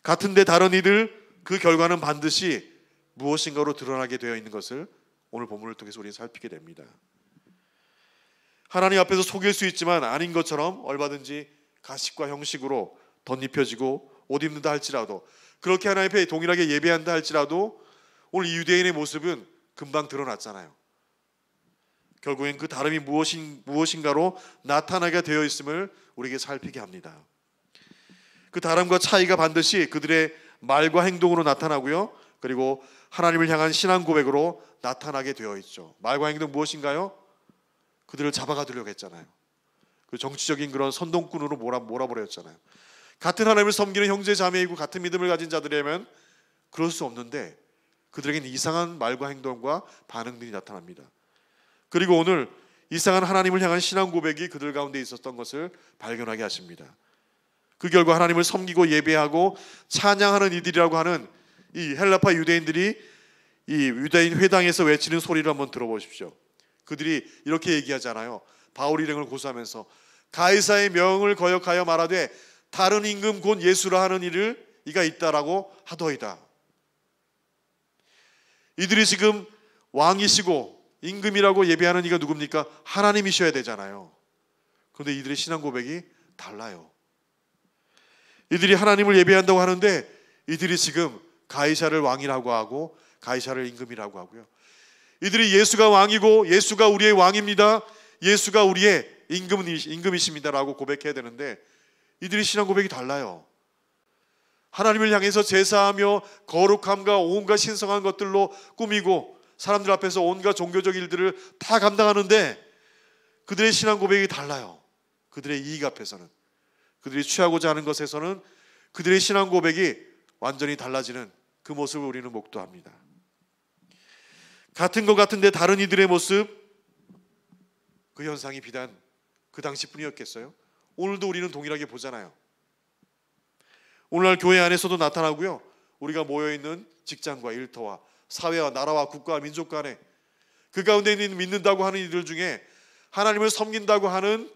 같은데 다른 이들, 그 결과는 반드시 무엇인가로 드러나게 되어 있는 것을 오늘 본문을 통해서 우리는 살피게 됩니다. 하나님 앞에서 속일 수 있지만 아닌 것처럼 얼마든지 가식과 형식으로 덧입혀지고 옷 입는다 할지라도, 그렇게 하나님 앞에 동일하게 예배한다 할지라도 오늘 이 유대인의 모습은 금방 드러났잖아요. 결국엔 그 다름이 무엇인가로 나타나게 되어 있음을 우리에게 살피게 합니다. 그 다름과 차이가 반드시 그들의 말과 행동으로 나타나고요, 그리고 하나님을 향한 신앙 고백으로 나타나게 되어 있죠. 말과 행동 무엇인가요? 그들을 잡아가두려고 했잖아요. 그 정치적인 그런 선동꾼으로 몰아버렸잖아요. 같은 하나님을 섬기는 형제 자매이고 같은 믿음을 가진 자들이라면 그럴 수 없는데 그들에게는 이상한 말과 행동과 반응들이 나타납니다. 그리고 오늘 이상한 하나님을 향한 신앙 고백이 그들 가운데 있었던 것을 발견하게 하십니다. 그 결과 하나님을 섬기고 예배하고 찬양하는 이들이라고 하는 이 헬라파 유대인들이 이 유대인 회당에서 외치는 소리를 한번 들어보십시오. 그들이 이렇게 얘기하잖아요. 바울 일행을 고소하면서 가이사의 명을 거역하여 말하되 다른 임금 곧 예수라 하는 이를 이가 있다라고 하더이다. 이들이 지금 왕이시고 임금이라고 예배하는 이가 누굽니까? 하나님이셔야 되잖아요. 그런데 이들의 신앙 고백이 달라요. 이들이 하나님을 예배한다고 하는데 이들이 지금 가이사를 왕이라고 하고 가이사를 임금이라고 하고요, 이들이 예수가 왕이고 예수가 우리의 왕입니다, 예수가 우리의 임금이십니다라고 고백해야 되는데 이들이 신앙 고백이 달라요. 하나님을 향해서 제사하며 거룩함과 온갖 신성한 것들로 꾸미고 사람들 앞에서 온갖 종교적 일들을 다 감당하는데 그들의 신앙 고백이 달라요. 그들의 이익 앞에서는, 그들이 취하고자 하는 것에서는 그들의 신앙 고백이 완전히 달라지는 그 모습을 우리는 목도합니다. 같은 것 같은데 다른 이들의 모습, 그 현상이 비단 그 당시뿐이었겠어요? 오늘도 우리는 동일하게 보잖아요. 오늘날 교회 안에서도 나타나고요, 우리가 모여있는 직장과 일터와 사회와 나라와 국가와 민족 간에 그 가운데 있는 믿는다고 하는 이들 중에 하나님을 섬긴다고 하는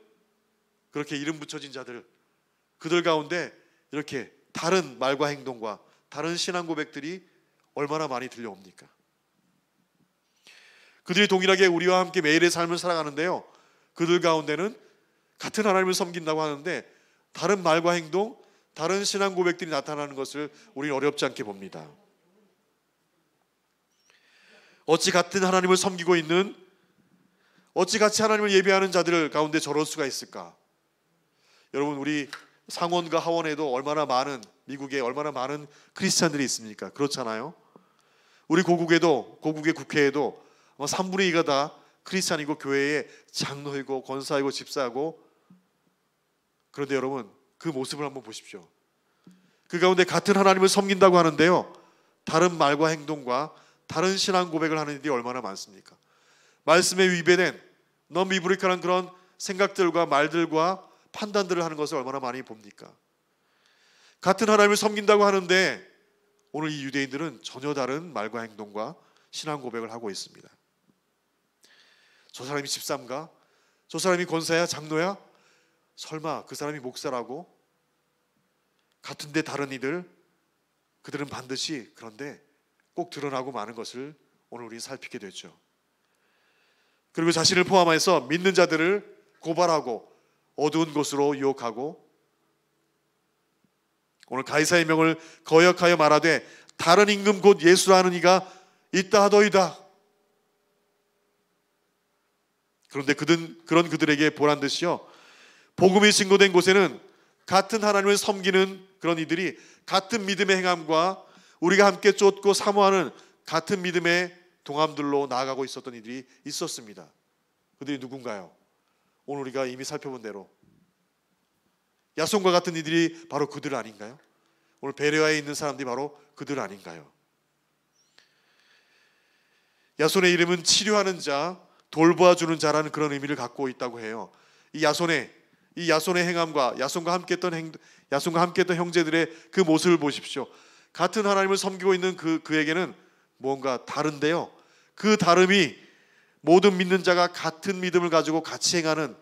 그렇게 이름 붙여진 자들, 그들 가운데 이렇게 다른 말과 행동과 다른 신앙 고백들이 얼마나 많이 들려옵니까? 그들이 동일하게 우리와 함께 매일의 삶을 살아가는데요, 그들 가운데는 같은 하나님을 섬긴다고 하는데 다른 말과 행동, 다른 신앙 고백들이 나타나는 것을 우리는 어렵지 않게 봅니다. 어찌 같은 하나님을 섬기고 있는, 어찌 같이 하나님을 예배하는 자들 가운데 저럴 수가 있을까? 여러분, 우리 상원과 하원에도 얼마나 많은, 미국에 얼마나 많은 크리스찬들이 있습니까? 그렇잖아요. 우리 고국의 국회에도 3분의 2가 다 크리스찬이고 교회의 장로이고 권사이고 집사이고, 그런데 여러분 그 모습을 한번 보십시오. 그 가운데 같은 하나님을 섬긴다고 하는데요, 다른 말과 행동과 다른 신앙 고백을 하는 일이 얼마나 많습니까? 말씀에 위배된 너미브리카는 그런 생각들과 말들과 판단들을 하는 것을 얼마나 많이 봅니까? 같은 하나님을 섬긴다고 하는데 오늘 이 유대인들은 전혀 다른 말과 행동과 신앙 고백을 하고 있습니다. 저 사람이 집사인가? 저 사람이 권사야? 장로야? 설마 그 사람이 목사라고? 같은데 다른 이들, 그들은 반드시 그런데 꼭 드러나고 마는 것을 오늘 우리 살피게 되죠. 그리고 자신을 포함해서 믿는 자들을 고발하고 어두운 곳으로 유혹하고, 오늘 가이사의 명을 거역하여 말하되 다른 임금 곧 예수라 하는 이가 있다 하더이다. 그런데 그런 그들에게 보란 듯이요, 복음이 증거된 곳에는 같은 하나님을 섬기는 그런 이들이 같은 믿음의 행함과 우리가 함께 쫓고 사모하는 같은 믿음의 동함들로 나아가고 있었던 이들이 있었습니다. 그들이 누군가요? 오늘 우리가 이미 살펴본 대로 야손과 같은 이들이 바로 그들 아닌가요? 오늘 베레아에 있는 사람들이 바로 그들 아닌가요? 야손의 이름은 치료하는 자, 돌보아주는 자라는 그런 의미를 갖고 있다고 해요. 이 야손의 행함과 야손과 함께했던 형제들의 그 모습을 보십시오. 같은 하나님을 섬기고 있는 그에게는 뭔가 다른데요, 그 다름이 모든 믿는 자가 같은 믿음을 가지고 같이 행하는,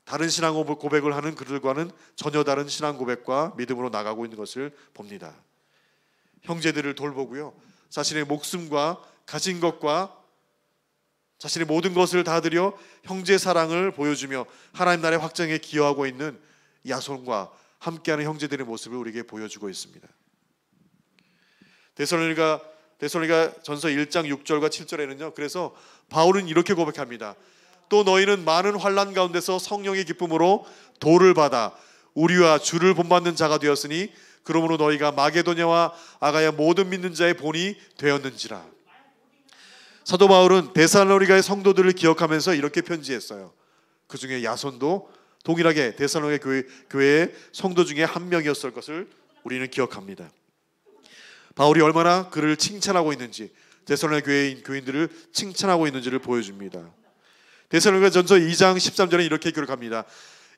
다른 신앙 고백을 하는 그들과는 전혀 다른 신앙 고백과 믿음으로 나가고 있는 것을 봅니다. 형제들을 돌보고요, 자신의 목숨과 가진 것과 자신의 모든 것을 다 드려 형제 사랑을 보여주며 하나님 나라의 확장에 기여하고 있는 야손과 함께하는 형제들의 모습을 우리에게 보여주고 있습니다. 데살로니가 전서 1장 6절과 7절에는요, 그래서 바울은 이렇게 고백합니다. 또 너희는 많은 환난 가운데서 성령의 기쁨으로 도를 받아 우리와 주를 본받는 자가 되었으니 그러므로 너희가 마게도냐와 아가야 모든 믿는 자의 본이 되었는지라. 사도 바울은 데살로니가의 성도들을 기억하면서 이렇게 편지했어요. 그 중에 야손도 동일하게 데살로니가 교회의 성도 중에 한 명이었을 것을 우리는 기억합니다. 바울이 얼마나 그를 칭찬하고 있는지, 데살로니가 교인들을 칭찬하고 있는지를 보여줍니다. 데살로니가 전서 2장 13절에 이렇게 기록합니다.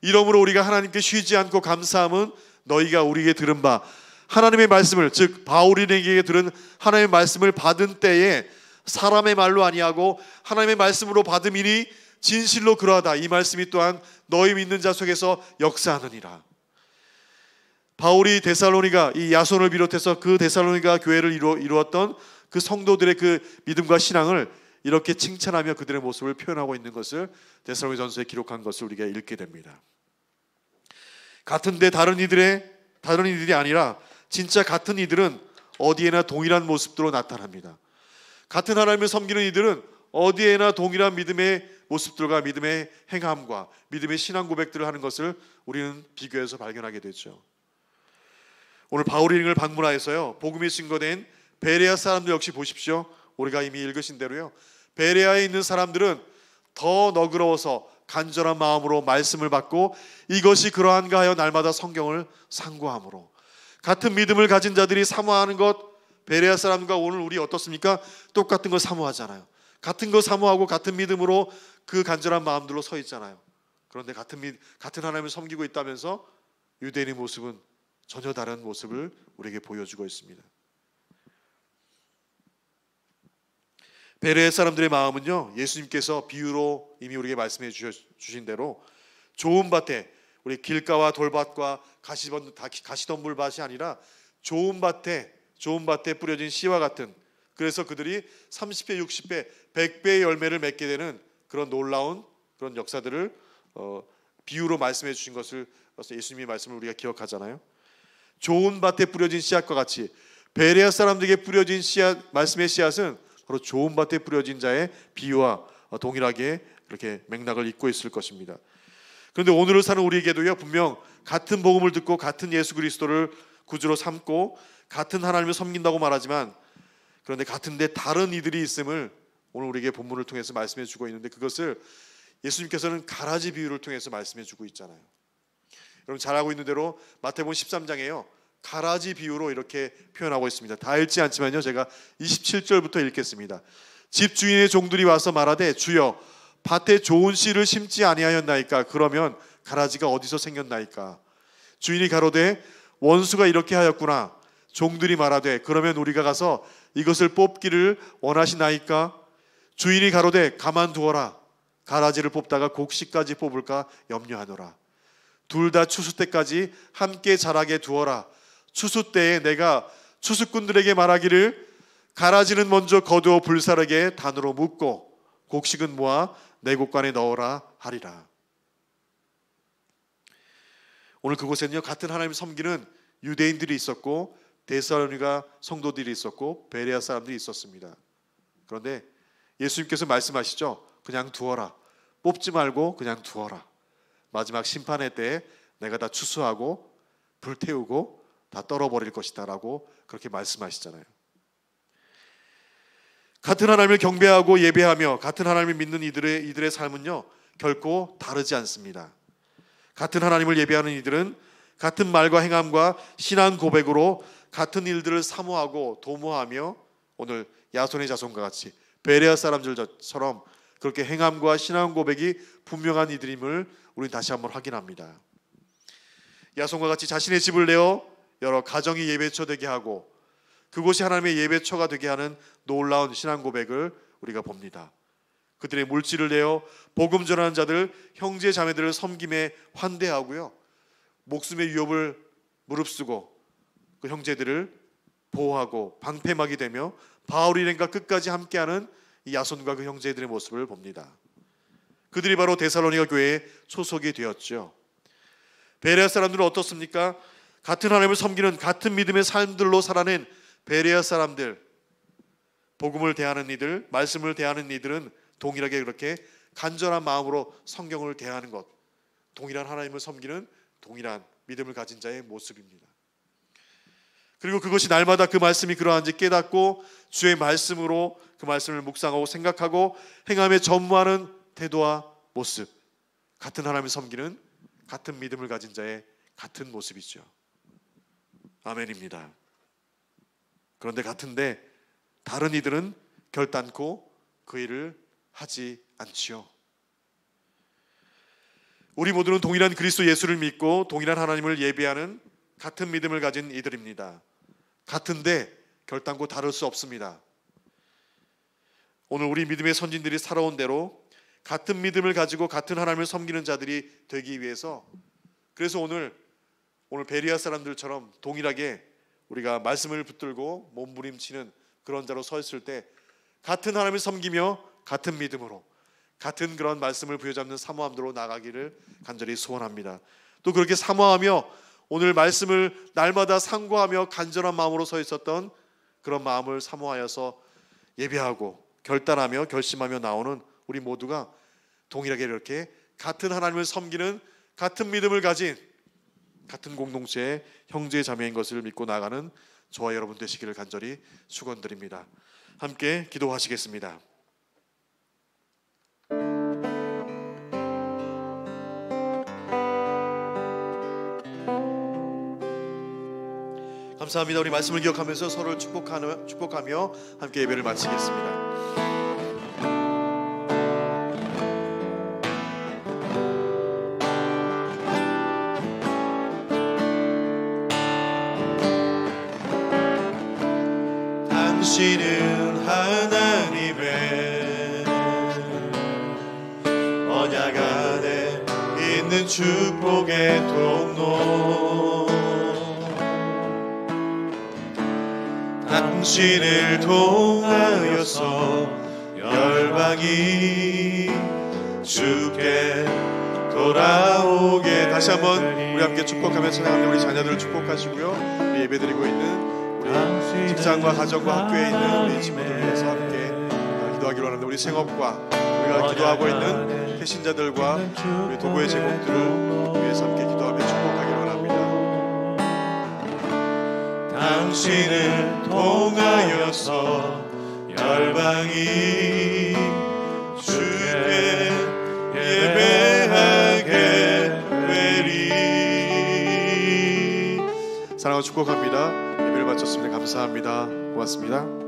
이러므로 우리가 하나님께 쉬지 않고 감사함은 너희가 우리에게 들은 바 하나님의 말씀을, 즉 바울에게 들은 하나님의 말씀을 받은 때에 사람의 말로 아니하고 하나님의 말씀으로 받음이니 진실로 그러하다. 이 말씀이 또한 너희 믿는 자 속에서 역사하느니라. 바울이 데살로니가, 이 야손을 비롯해서 그 데살로니가 교회를 이루었던 그 성도들의 그 믿음과 신앙을 이렇게 칭찬하며 그들의 모습을 표현하고 있는 것을 데살로니가 전서에 기록한 것을 우리가 읽게 됩니다. 같은데 다른 이들이 아니라 진짜 같은 이들은 어디에나 동일한 모습들로 나타납니다. 같은 하나님을 섬기는 이들은 어디에나 동일한 믿음의 모습들과 믿음의 행함과 믿음의 신앙 고백들을 하는 것을 우리는 비교해서 발견하게 되죠. 오늘 바울이 이걸 방문하여서요, 복음이 증거된 베레아 사람들 역시 보십시오. 우리가 이미 읽으신 대로요, 베레아에 있는 사람들은 더 너그러워서 간절한 마음으로 말씀을 받고 이것이 그러한가 하여 날마다 성경을 상고함으로, 같은 믿음을 가진 자들이 사모하는 것, 베레아 사람과 오늘 우리 어떻습니까? 똑같은 걸 사모하잖아요. 같은 거 사모하고 같은 믿음으로 그 간절한 마음들로 서 있잖아요. 그런데 같은 하나님을 섬기고 있다면서 유대인의 모습은 전혀 다른 모습을 우리에게 보여주고 있습니다. 베레아 사람들의 마음은요, 예수님께서 비유로 이미 우리에게 말씀해 주신 대로 좋은 밭에, 우리 길가와 돌밭과 가시덤불밭이 아니라 좋은 밭에 뿌려진 씨와 같은, 그래서 그들이 30배, 60배, 100배의 열매를 맺게 되는 그런 놀라운 그런 역사들을 비유로 말씀해 주신 것을 예수님의 말씀을 우리가 기억하잖아요. 좋은 밭에 뿌려진 씨앗과 같이 베레아 사람들에게 뿌려진 씨앗, 말씀의 씨앗은 바로 좋은 밭에 뿌려진 자의 비유와 동일하게 그렇게 맥락을 잇고 있을 것입니다. 그런데 오늘을 사는 우리에게도요, 분명 같은 복음을 듣고 같은 예수 그리스도를 구주로 삼고 같은 하나님을 섬긴다고 말하지만, 그런데 같은데 다른 이들이 있음을 오늘 우리에게 본문을 통해서 말씀해 주고 있는데, 그것을 예수님께서는 가라지 비유를 통해서 말씀해 주고 있잖아요. 여러분 잘 알고 있는 대로 마태복음 13장에요 가라지 비유로 이렇게 표현하고 있습니다. 다 읽지 않지만요, 제가 27절부터 읽겠습니다. 집주인의 종들이 와서 말하되 주여 밭에 좋은 씨를 심지 아니하였나이까? 그러면 가라지가 어디서 생겼나이까? 주인이 가로되 원수가 이렇게 하였구나. 종들이 말하되 그러면 우리가 가서 이것을 뽑기를 원하시나이까? 주인이 가로되 가만두어라. 가라지를 뽑다가 곡식까지 뽑을까 염려하노라. 둘 다 추수 때까지 함께 자라게 두어라. 추수 때에 내가 추수꾼들에게 말하기를 가라지는 먼저 거두어 불사르게 단으로 묶고 곡식은 모아 내 곳간에 넣어라 하리라. 오늘 그곳에는요 같은 하나님을 섬기는 유대인들이 있었고 데살로니가 성도들이 있었고 베레아 사람들이 있었습니다. 그런데 예수님께서 말씀하시죠. 그냥 두어라. 뽑지 말고 그냥 두어라. 마지막 심판의 때에 내가 다 추수하고 불태우고 다 떨어버릴 것이다 라고 그렇게 말씀하시잖아요. 같은 하나님을 경배하고 예배하며 같은 하나님을 믿는 이들의 삶은요 결코 다르지 않습니다. 같은 하나님을 예배하는 이들은 같은 말과 행함과 신앙 고백으로 같은 일들을 사모하고 도모하며 오늘 야손의 자손과 같이 베레아 사람들처럼 그렇게 행함과 신앙 고백이 분명한 이들임을 우리는 다시 한번 확인합니다. 야손과 같이 자신의 집을 내어 여러 가정이 예배처 되게 하고 그곳이 하나님의 예배처가 되게 하는 놀라운 신앙 고백을 우리가 봅니다. 그들의 물질을 내어 복음 전하는 자들, 형제 자매들을 섬김에 환대하고요, 목숨의 위협을 무릅쓰고 그 형제들을 보호하고 방패막이 되며 바울 일행과 끝까지 함께하는 이 야손과 그 형제들의 모습을 봅니다. 그들이 바로 데살로니가 교회의 소속이 되었죠. 베레아 사람들은 어떻습니까? 같은 하나님을 섬기는 같은 믿음의 삶들로 살아낸 베레아 사람들, 복음을 대하는 이들, 말씀을 대하는 이들은 동일하게 그렇게 간절한 마음으로 성경을 대하는 것, 동일한 하나님을 섬기는 동일한 믿음을 가진 자의 모습입니다. 그리고 그것이 날마다 그 말씀이 그러한지 깨닫고 주의 말씀으로 그 말씀을 묵상하고 생각하고 행함에 전무하는 태도와 모습, 같은 하나님을 섬기는 같은 믿음을 가진 자의 같은 모습이죠. 아멘입니다. 그런데 같은데 다른 이들은 결단코 그 일을 하지 않지요. 우리 모두는 동일한 그리스도 예수를 믿고 동일한 하나님을 예배하는 같은 믿음을 가진 이들입니다. 같은데 결단코 다를 수 없습니다. 오늘 우리 믿음의 선진들이 살아온 대로 같은 믿음을 가지고 같은 하나님을 섬기는 자들이 되기 위해서, 그래서 오늘 베레아 사람들처럼 동일하게 우리가 말씀을 붙들고 몸부림치는 그런 자로 서 있을 때 같은 하나님을 섬기며 같은 믿음으로 같은 그런 말씀을 부여잡는 사모함으로 나가기를 간절히 소원합니다. 또 그렇게 사모하며 오늘 말씀을 날마다 상고하며 간절한 마음으로 서 있었던 그런 마음을 사모하여서 예배하고 결단하며 결심하며 나오는 우리 모두가 동일하게 이렇게 같은 하나님을 섬기는 같은 믿음을 가진 같은 공동체의 형제 자매인 것을 믿고 나가는 저와 여러분 되시기를 간절히 축원드립니다. 함께 기도하시겠습니다. 감사합니다. 우리 말씀을 기억하면서 서로를 축복하며 함께 예배를 마치겠습니다. 당신은 하나님의 언약 안에 있는 축복의 통로, 당신을 통하여서 열방이 주께 돌아오게. 다시 한번 우리 함께 축복하며 찬양하며 우리 자녀들을 축복하시고요, 우리 예배드리고 있는 우리 직장과 가정과 학교에 있는 우리 친구들 위해서 함께 기도하기로 하는데, 우리 생업과 우리가 기도하고 있는 개신자들과 우리 도구의 제목들을 위해서 함께 기도하며 축복하기로 합니다. 당신을 통하여서 열방이 사랑하고 축복합니다. 예배를 마쳤습니다. 감사합니다. 고맙습니다.